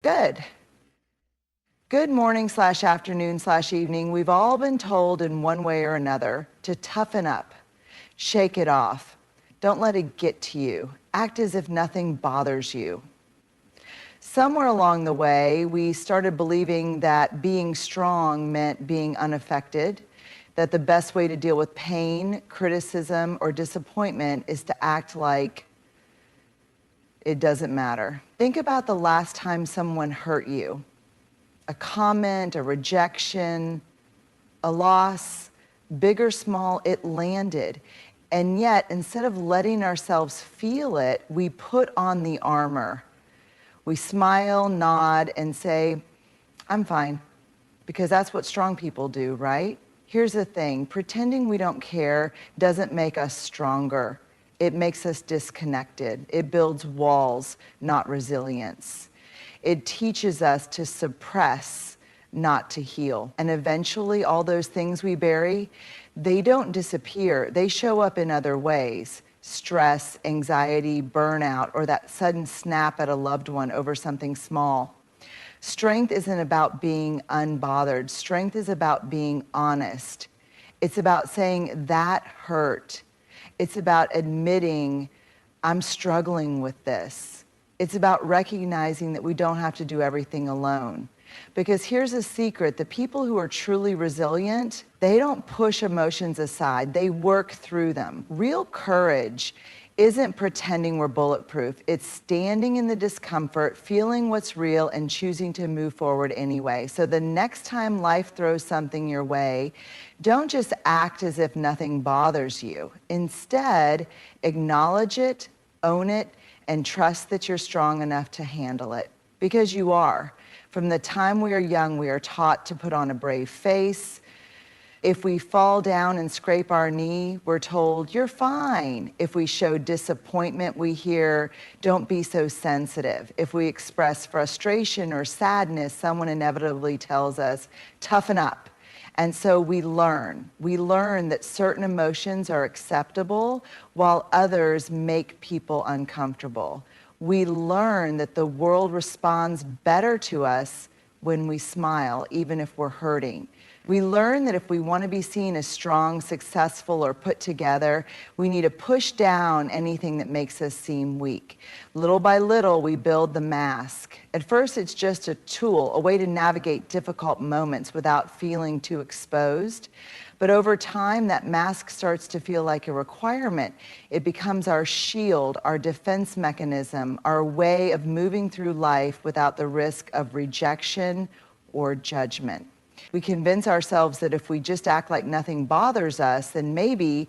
Good. Good morning/afternoon/evening. We've all been told in one way or another to toughen up, shake it off. Don't let it get to you. Act as if nothing bothers you. Somewhere along the way, we started believing that being strong meant being unaffected, that the best way to deal with pain, criticism, or disappointment is to act like it doesn't matter. Think about the last time someone hurt you. A comment, a rejection, a loss, big or small, it landed. And yet, instead of letting ourselves feel it, we put on the armor. We smile, nod, and say, I'm fine, because that's what strong people do, right? Here's the thing, pretending we don't care doesn't make us stronger. It makes us disconnected. It builds walls, not resilience. It teaches us to suppress, not to heal. And eventually, all those things we bury, they don't disappear. They show up in other ways. Stress, anxiety, burnout, or that sudden snap at a loved one over something small. Strength isn't about being unbothered. Strength is about being honest. It's about saying, that hurt. It's about admitting, I'm struggling with this. It's about recognizing that we don't have to do everything alone. Because here's a secret, the people who are truly resilient, they don't push emotions aside, they work through them. Real courage isn't pretending we're bulletproof. It's standing in the discomfort, feeling what's real, and choosing to move forward anyway. So the next time life throws something your way, don't just act as if nothing bothers you. Instead, acknowledge it, own it, and trust that you're strong enough to handle it. Because you are. From the time we are young, we are taught to put on a brave face. If we fall down and scrape our knee, we're told, you're fine. If we show disappointment, we hear, don't be so sensitive. If we express frustration or sadness, someone inevitably tells us, toughen up. And so we learn. We learn that certain emotions are acceptable while others make people uncomfortable. We learn that the world responds better to us when we smile, even if we're hurting. We learn that if we want to be seen as strong, successful, or put together, we need to push down anything that makes us seem weak. Little by little, we build the mask. At first, it's just a tool, a way to navigate difficult moments without feeling too exposed. But over time, that mask starts to feel like a requirement. It becomes our shield, our defense mechanism, our way of moving through life without the risk of rejection or judgment. We convince ourselves that if we just act like nothing bothers us, then maybe,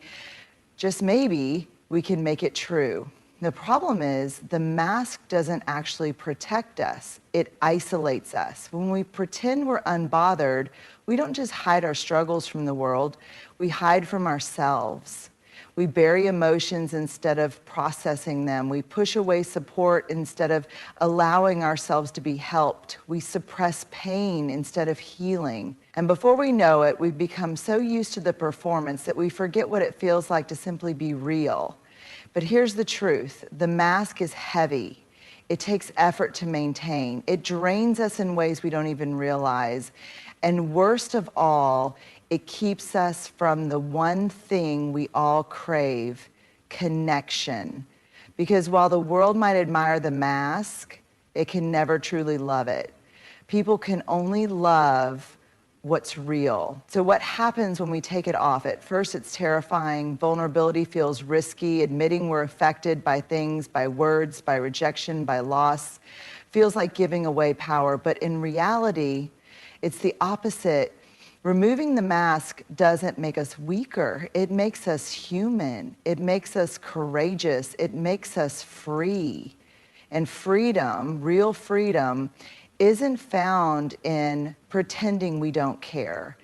just maybe, we can make it true. The problem is the mask doesn't actually protect us. It isolates us. When we pretend we're unbothered, we don't just hide our struggles from the world, we hide from ourselves. We bury emotions instead of processing them. We push away support instead of allowing ourselves to be helped. We suppress pain instead of healing. And before we know it, we've become so used to the performance that we forget what it feels like to simply be real. But here's the truth. The mask is heavy. It takes effort to maintain. It drains us in ways we don't even realize. And worst of all, it keeps us from the one thing we all crave, connection. Because while the world might admire the mask, it can never truly love it. People can only love what's real. So what happens when we take it off? At first, it's terrifying. Vulnerability feels risky. Admitting we're affected by things, by words, by rejection, by loss, feels like giving away power. But in reality, it's the opposite. Removing the mask doesn't make us weaker. It makes us human. It makes us courageous. It makes us free. And freedom, real freedom, isn't found in pretending we don't care.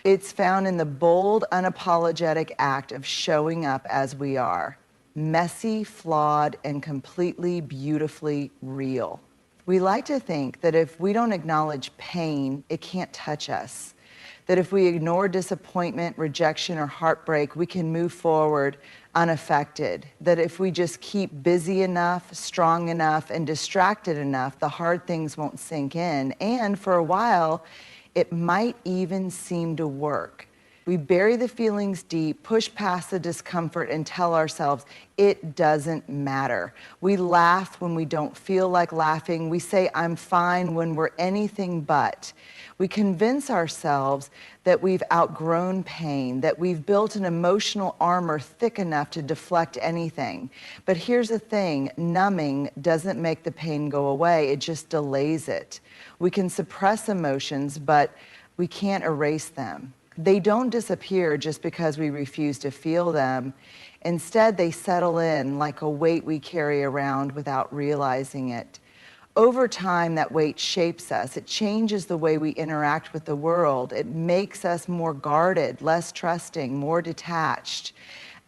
It's found in the bold, unapologetic act of showing up as we are, messy, flawed, and completely, beautifully real. We like to think that if we don't acknowledge pain, it can't touch us, that if we ignore disappointment, rejection, or heartbreak, we can move forward unaffected. That if we just keep busy enough, strong enough, and distracted enough, the hard things won't sink in. And for a while, it might even seem to work. We bury the feelings deep, push past the discomfort, and tell ourselves it doesn't matter. We laugh when we don't feel like laughing. We say I'm fine when we're anything but. We convince ourselves that we've outgrown pain, that we've built an emotional armor thick enough to deflect anything. But here's the thing, numbing doesn't make the pain go away, it just delays it. We can suppress emotions, but we can't erase them. They don't disappear just because we refuse to feel them. Instead, they settle in like a weight we carry around without realizing it. Over time, that weight shapes us. It changes the way we interact with the world. It makes us more guarded, less trusting, more detached.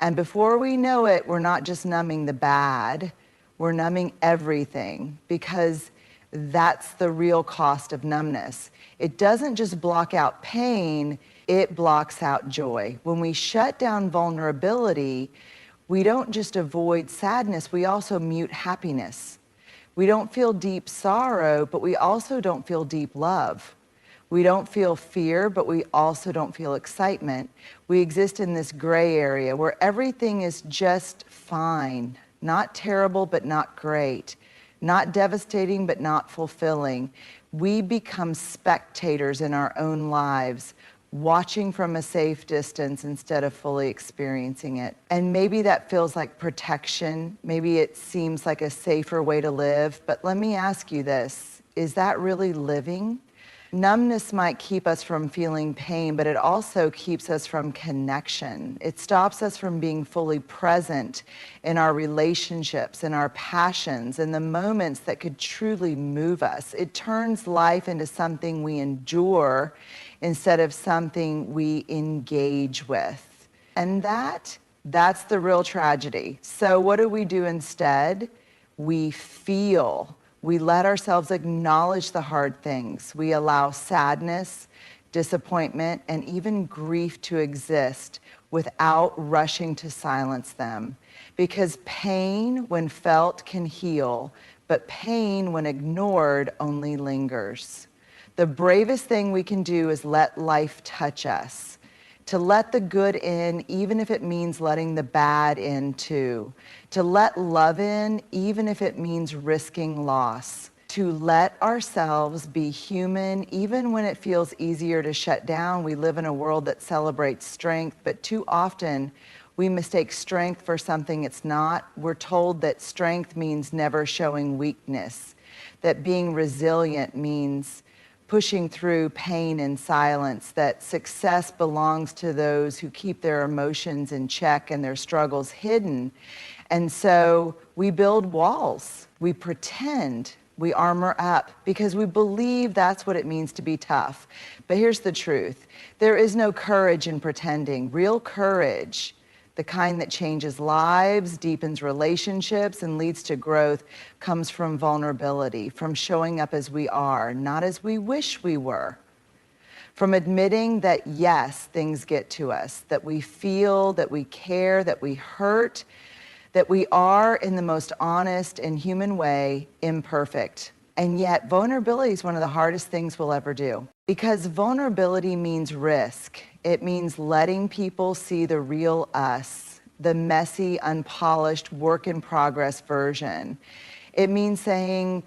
And before we know it, we're not just numbing the bad, we're numbing everything, because that's the real cost of numbness. It doesn't just block out pain, it blocks out joy. When we shut down vulnerability, we don't just avoid sadness, we also mute happiness. We don't feel deep sorrow, but we also don't feel deep love. We don't feel fear, but we also don't feel excitement. We exist in this gray area where everything is just fine, not terrible, but not great, not devastating, but not fulfilling. We become spectators in our own lives, watching from a safe distance instead of fully experiencing it. And maybe that feels like protection. Maybe it seems like a safer way to live. But let me ask you this, is that really living? Numbness might keep us from feeling pain, but it also keeps us from connection. It stops us from being fully present in our relationships, in our passions, in the moments that could truly move us. It turns life into something we endure instead of something we engage with. And that's the real tragedy. So what do we do instead? We feel. We let ourselves acknowledge the hard things. We allow sadness, disappointment, and even grief to exist without rushing to silence them. Because pain, when felt, can heal, but pain, when ignored, only lingers. The bravest thing we can do is let life touch us. To let the good in, even if it means letting the bad in too. To let love in, even if it means risking loss. To let ourselves be human, even when it feels easier to shut down. We live in a world that celebrates strength, but too often we mistake strength for something it's not. We're told that strength means never showing weakness, that being resilient means pushing through pain in silence, that success belongs to those who keep their emotions in check and their struggles hidden. And so we build walls, we pretend, we armor up because we believe that's what it means to be tough. But here's the truth. There is no courage in pretending. Real courage, the kind that changes lives, deepens relationships, and leads to growth, comes from vulnerability, from showing up as we are, not as we wish we were. From admitting that, yes, things get to us, that we feel, that we care, that we hurt, that we are, in the most honest and human way, imperfect. And yet, vulnerability is one of the hardest things we'll ever do. Because vulnerability means risk. It means letting people see the real us, the messy, unpolished, work-in-progress version. It means saying,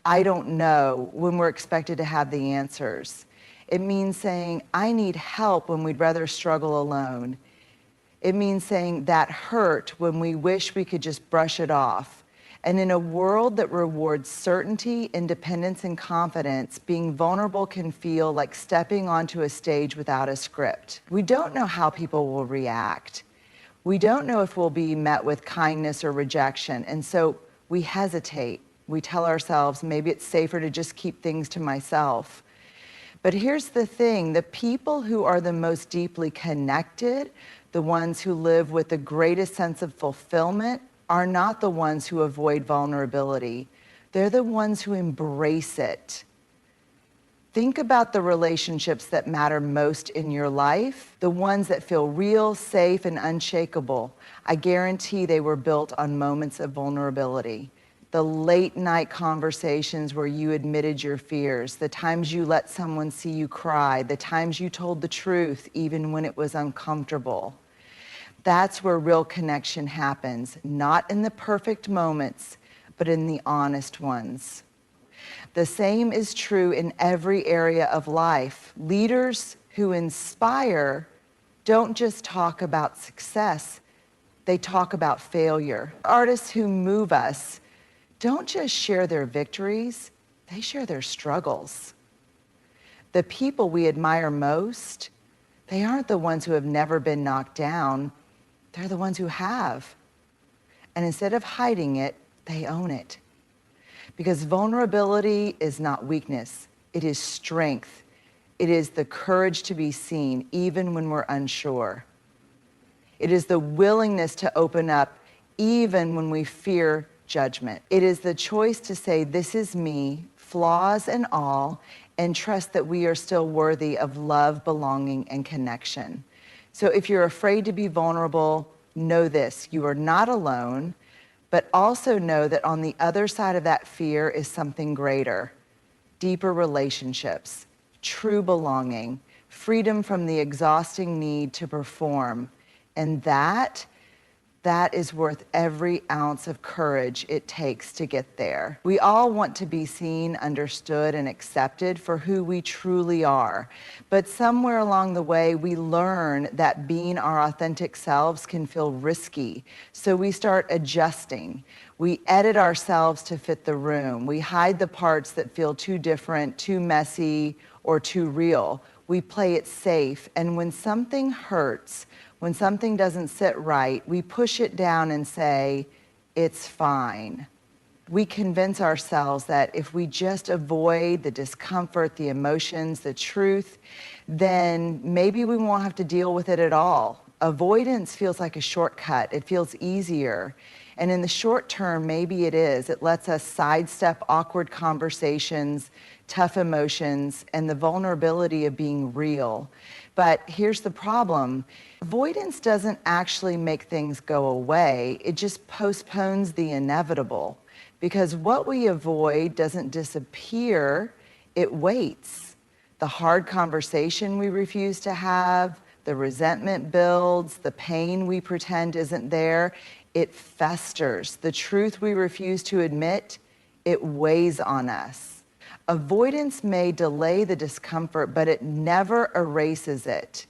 I don't know, when we're expected to have the answers. It means saying, I need help when we'd rather struggle alone. It means saying that hurt when we wish we could just brush it off. And in a world that rewards certainty, independence, and confidence, being vulnerable can feel like stepping onto a stage without a script. We don't know how people will react. We don't know if we'll be met with kindness or rejection. And so we hesitate. We tell ourselves, maybe it's safer to just keep things to myself. But here's the thing, the people who are the most deeply connected, the ones who live with the greatest sense of fulfillment, are not the ones who avoid vulnerability. They're the ones who embrace it. Think about the relationships that matter most in your life, the ones that feel real, safe, and unshakable. I guarantee they were built on moments of vulnerability. The late night conversations where you admitted your fears, the times you let someone see you cry, the times you told the truth even when it was uncomfortable. That's where real connection happens, not in the perfect moments, but in the honest ones. The same is true in every area of life. Leaders who inspire don't just talk about success, they talk about failure. Artists who move us don't just share their victories, they share their struggles. The people we admire most, they aren't the ones who have never been knocked down, they're the ones who have. And instead of hiding it, they own it. Because vulnerability is not weakness, it is strength. It is the courage to be seen, even when we're unsure. It is the willingness to open up, even when we fear judgment. It is the choice to say, this is me, flaws and all, and trust that we are still worthy of love, belonging, and connection. So if you're afraid to be vulnerable, know this, you are not alone, but also know that on the other side of that fear is something greater, deeper relationships, true belonging, freedom from the exhausting need to perform. And that is worth every ounce of courage it takes to get there. We all want to be seen, understood, and accepted for who we truly are. But somewhere along the way, we learn that being our authentic selves can feel risky. So we start adjusting. We edit ourselves to fit the room. We hide the parts that feel too different, too messy, or too real. We play it safe. And when something hurts, when something doesn't sit right, we push it down and say, it's fine. We convince ourselves that if we just avoid the discomfort, the emotions, the truth, then maybe we won't have to deal with it at all. Avoidance feels like a shortcut. It feels easier. And in the short term, maybe it is. It lets us sidestep awkward conversations, tough emotions, and the vulnerability of being real. But here's the problem. Avoidance doesn't actually make things go away. It just postpones the inevitable. Because what we avoid doesn't disappear, it waits. The hard conversation we refuse to have, the resentment builds, the pain we pretend isn't there, it festers. The truth we refuse to admit, it weighs on us. Avoidance may delay the discomfort, but it never erases it.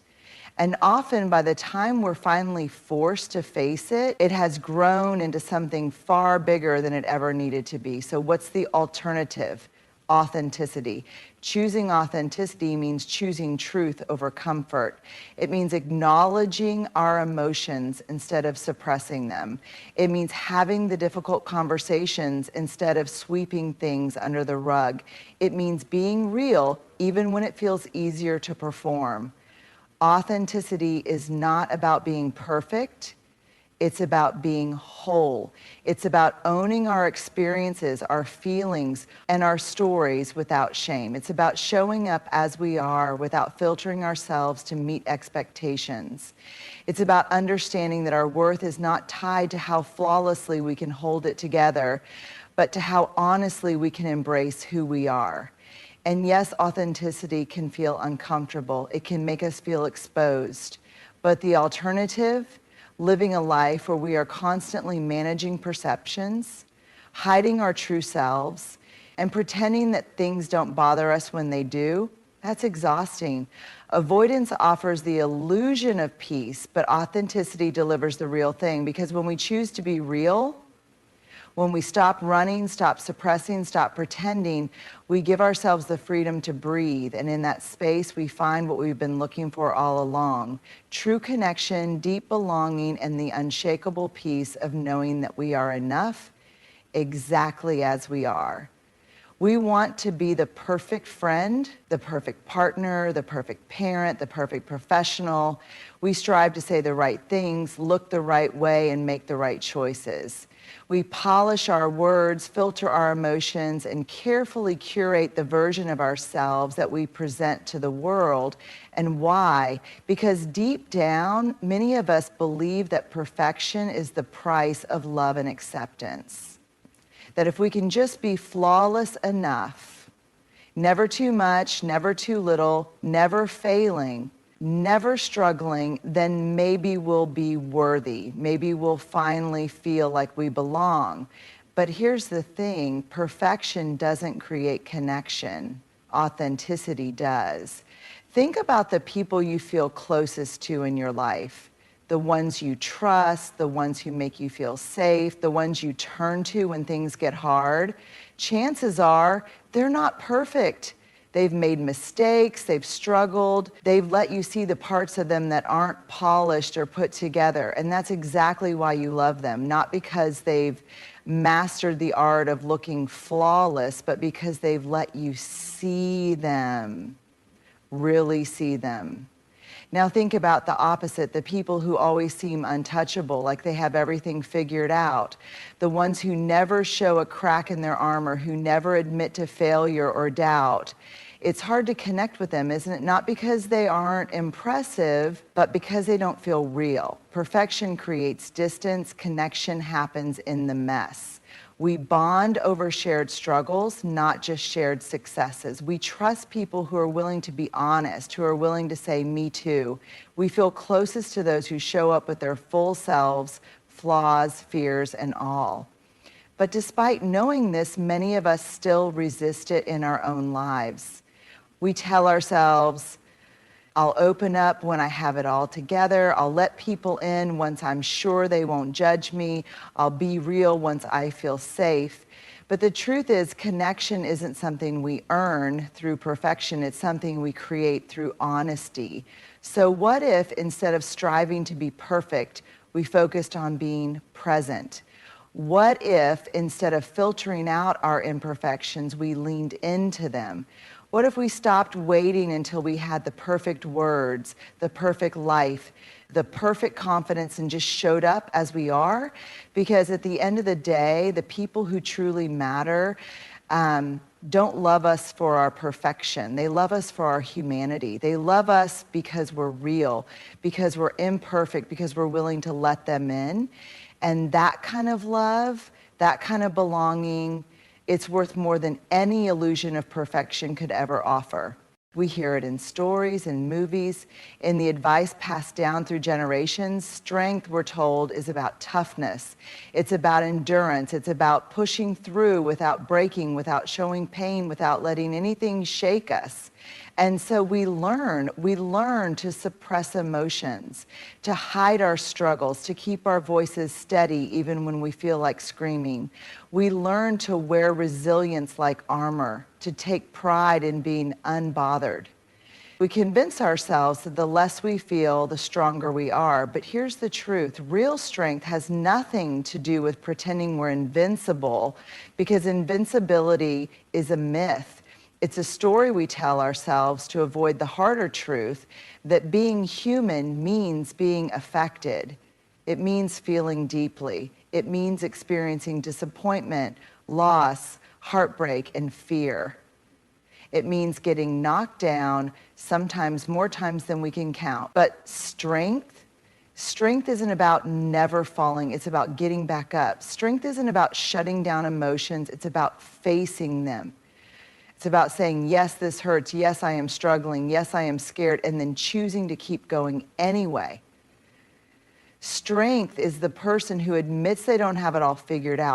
And often by the time we're finally forced to face it, it has grown into something far bigger than it ever needed to be. So what's the alternative? Authenticity. Choosing authenticity means choosing truth over comfort. It means acknowledging our emotions instead of suppressing them. It means having the difficult conversations instead of sweeping things under the rug. It means being real even when it feels easier to perform. Authenticity is not about being perfect. It's about being whole. It's about owning our experiences, our feelings, and our stories without shame. It's about showing up as we are without filtering ourselves to meet expectations. It's about understanding that our worth is not tied to how flawlessly we can hold it together, but to how honestly we can embrace who we are. And yes, authenticity can feel uncomfortable. It can make us feel exposed. But the alternative, living a life where we are constantly managing perceptions, hiding our true selves, and pretending that things don't bother us when they do, that's exhausting. Avoidance offers the illusion of peace, but authenticity delivers the real thing. Because when we choose to be real, when we stop running, stop suppressing, stop pretending, we give ourselves the freedom to breathe. And in that space, we find what we've been looking for all along. True connection, deep belonging, and the unshakable peace of knowing that we are enough exactly as we are. We want to be the perfect friend, the perfect partner, the perfect parent, the perfect professional. We strive to say the right things, look the right way, and make the right choices. We polish our words, filter our emotions, and carefully curate the version of ourselves that we present to the world. And why? Because deep down, many of us believe that perfection is the price of love and acceptance. That if we can just be flawless enough, never too much, never too little, never failing, never struggling, then maybe we'll be worthy. Maybe we'll finally feel like we belong. But here's the thing, perfection doesn't create connection. Authenticity does. Think about the people you feel closest to in your life. The ones you trust, the ones who make you feel safe, the ones you turn to when things get hard. Chances are they're not perfect. They've made mistakes, they've struggled, they've let you see the parts of them that aren't polished or put together. And that's exactly why you love them, not because they've mastered the art of looking flawless, but because they've let you see them, really see them. Now think about the opposite, the people who always seem untouchable, like they have everything figured out. The ones who never show a crack in their armor, who never admit to failure or doubt. It's hard to connect with them, isn't it? Not because they aren't impressive, but because they don't feel real. Perfection creates distance, connection happens in the mess. We bond over shared struggles, not just shared successes. We trust people who are willing to be honest, who are willing to say, me too. We feel closest to those who show up with their full selves, flaws, fears, and all. But despite knowing this, many of us still resist it in our own lives. We tell ourselves, I'll open up when I have it all together. I'll let people in once I'm sure they won't judge me. I'll be real once I feel safe. But the truth is, connection isn't something we earn through perfection. It's something we create through honesty. So what if, instead of striving to be perfect, we focused on being present? What if, instead of filtering out our imperfections, we leaned into them? What if we stopped waiting until we had the perfect words, the perfect life, the perfect confidence, and just showed up as we are? Because at the end of the day, the people who truly matter don't love us for our perfection. They love us for our humanity. They love us because we're real, because we're imperfect, because we're willing to let them in. And that kind of love, that kind of belonging, it's worth more than any illusion of perfection could ever offer. We hear it in stories, in movies, in the advice passed down through generations. Strength, we're told, is about toughness. It's about endurance. It's about pushing through without breaking, without showing pain, without letting anything shake us. And so we learn to suppress emotions, to hide our struggles, to keep our voices steady even when we feel like screaming. We learn to wear resilience like armor, to take pride in being unbothered. We convince ourselves that the less we feel, the stronger we are. But here's the truth. Real strength has nothing to do with pretending we're invincible, because invincibility is a myth. It's a story we tell ourselves to avoid the harder truth that being human means being affected. It means feeling deeply. It means experiencing disappointment, loss, heartbreak, and fear. It means getting knocked down, sometimes more times than we can count. But strength isn't about never falling. It's about getting back up. Strength isn't about shutting down emotions. It's about facing them. It's about saying, yes, this hurts. Yes, I am struggling. Yes, I am scared. And then choosing to keep going anyway. Strength is the person who admits they don't have it all figured out,